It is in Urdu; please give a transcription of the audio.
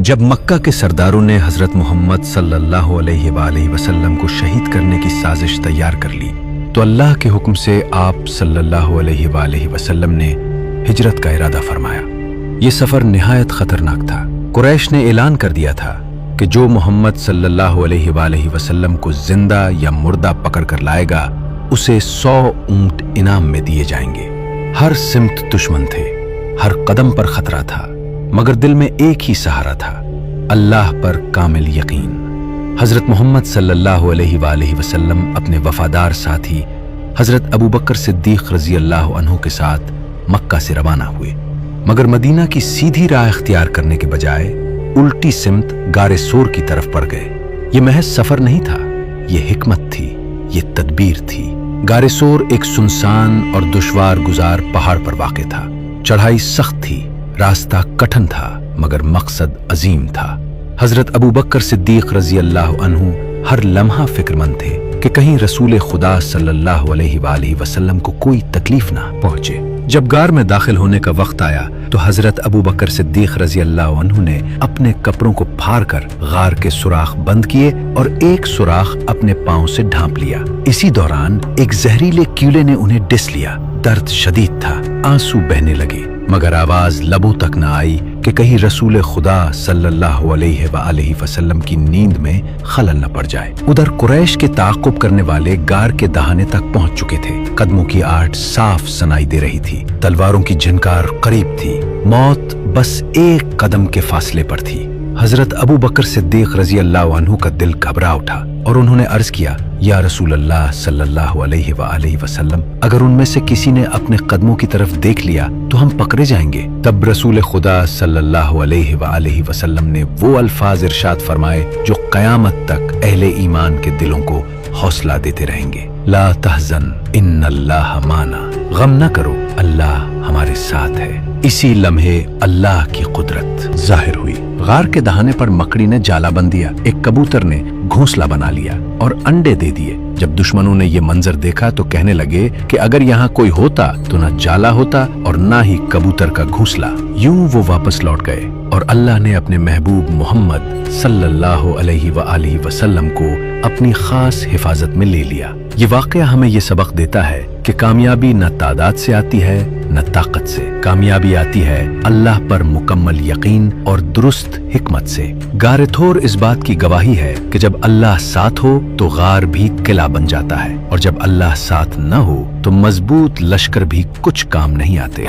جب مکہ کے سرداروں نے حضرت محمد صلی اللہ علیہ وآلہ وسلم کو شہید کرنے کی سازش تیار کر لی تو اللہ کے حکم سے آپ صلی اللہ علیہ وآلہ وسلم نے ہجرت کا ارادہ فرمایا۔ یہ سفر نہایت خطرناک تھا۔ قریش نے اعلان کر دیا تھا کہ جو محمد صلی اللہ علیہ وآلہ وسلم کو زندہ یا مردہ پکڑ کر لائے گا اسے 100 اونٹ انعام میں دیے جائیں گے۔ ہر سمت دشمن تھے، ہر قدم پر خطرہ تھا، مگر دل میں ایک ہی سہارا تھا، اللہ پر کامل یقین۔ حضرت محمد صلی اللہ علیہ وآلہ وسلم اپنے وفادار ساتھی حضرت ابوبکر صدیق رضی اللہ عنہ کے ساتھ مکہ سے روانہ ہوئے، مگر مدینہ کی سیدھی راہ اختیار کرنے کے بجائے الٹی سمت غار سور کی طرف پڑ گئے۔ یہ محض سفر نہیں تھا، یہ حکمت تھی، یہ تدبیر تھی۔ غار سور ایک سنسان اور دشوار گزار پہاڑ پر واقع تھا۔ چڑھائی سخت تھی، راستہ کٹھن تھا، مگر مقصد عظیم تھا۔ حضرت ابوبکر صدیق رضی اللہ عنہ ہر لمحہ فکر مند تھے کہ کہیں رسول خدا صلی اللہ علیہ وآلہ وسلم کو کوئی تکلیف نہ پہنچے۔ جب غار میں داخل ہونے کا وقت آیا تو حضرت ابوبکر صدیق رضی اللہ عنہ نے اپنے کپڑوں کو پھاڑ کر غار کے سوراخ بند کیے اور ایک سوراخ اپنے پاؤں سے ڈھانپ لیا۔ اسی دوران ایک زہریلے کیڑے نے انہیں ڈس لیا۔ درد شدید تھا، آنسو بہنے لگے، مگر آواز لبوں تک نہ آئی کہ کہیں رسول خدا صلی اللہ علیہ وآلہ وسلم کی نیند میں خلل نہ پڑ جائے۔ ادھر قریش کے تعاقب کرنے والے غار کے دہانے تک پہنچ چکے تھے۔ قدموں کی آہٹ صاف سنائی دے رہی تھی، تلواروں کی جھنکار قریب تھی، موت بس ایک قدم کے فاصلے پر تھی۔ حضرت ابوبکر صدیق رضی اللہ عنہ کا دل گھبرا اٹھا اور انہوں نے عرض کیا، یا رسول اللہ صلی اللہ علیہ وآلہ وسلم، اگر ان میں سے کسی نے اپنے قدموں کی طرف دیکھ لیا تو ہم پکڑے جائیں گے۔ تب رسول خدا صلی اللہ علیہ وآلہ وسلم نے وہ الفاظ ارشاد فرمائے جو قیامت تک اہل ایمان کے دلوں کو حوصلہ دیتے رہیں گے۔ لا تحزن ان اللہ معنا، غم نہ کرو، اللہ ہمارے ساتھ ہے۔ اسی لمحے اللہ کی قدرت ظاہر ہوئی۔ غار کے دہانے پر مکڑی نے جالا بند دیا، ایک کبوتر نے گھونسلہ بنا لیا اور انڈے دے دیے۔ جب دشمنوں نے یہ منظر دیکھا تو کہنے لگے کہ اگر یہاں کوئی ہوتا تو نہ جالا ہوتا اور نہ ہی کبوتر کا گھونسلہ۔ یوں وہ واپس لوٹ گئے اور اللہ نے اپنے محبوب محمد صلی اللہ علیہ وآلہ وسلم کو اپنی خاص حفاظت میں لے لیا۔ یہ واقعہ ہمیں یہ سبق دیتا ہے کہ کامیابی نہ تعداد سے آتی ہے نہ طاقت سے، کامیابی آتی ہے اللہ پر مکمل یقین اور درست حکمت سے۔ غار تھور اس بات کی گواہی ہے کہ جب اللہ ساتھ ہو تو غار بھی قلعہ بن جاتا ہے، اور جب اللہ ساتھ نہ ہو تو مضبوط لشکر بھی کچھ کام نہیں آتے۔